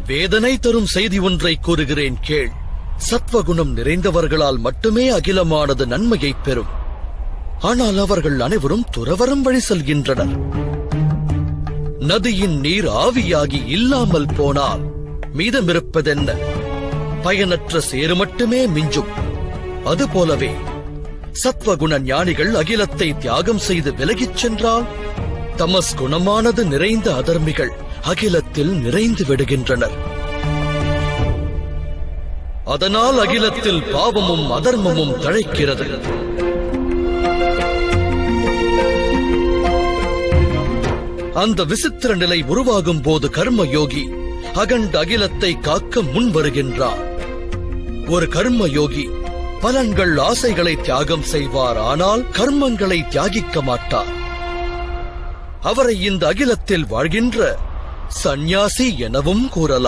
வேதனை தரும் செய்தி ஒன்றை கூறுகிறேன் கேள். சத்வகுணம் நிறைந்தவர்களால் மட்டுமே அகிலமானது நன்மையை பெறும். ஆனால் அவர்கள் அனைவரும் துறவறம் வழி செல்கின்றனர். நதியின் நீர் ஆவியாகி இல்லாமல் போனால் மீதமிருப்பதென்ன? பயனற்ற சேறு மட்டுமே மிஞ்சும். அதுபோலவே சத்வகுண ஞானிகள் அகிலத்தை தியாகம் செய்து விலகிச் சென்றால் தமஸ் குணமானது நிறைந்த அதர்மிகள் அகிலத்தில் நிறைந்து விடுகின்றனர். அதனால் அகிலத்தில் பாவமும் அதர்மமும் தழைக்கிறது. அந்த விசித்திர நிலை உருவாகும் போது கர்மயோகி அகண்ட அகிலத்தை காக்க முன் வருகின்றார். ஒரு கர்மயோகி பலன்கள் ஆசைகளை தியாகம் செய்வார், ஆனால் கர்மங்களை தியாகிக்க மாட்டார். அவரை இந்த அகிலத்தில் வாழ்கின்ற சந்நியாசி எனவும் கூறலாம்.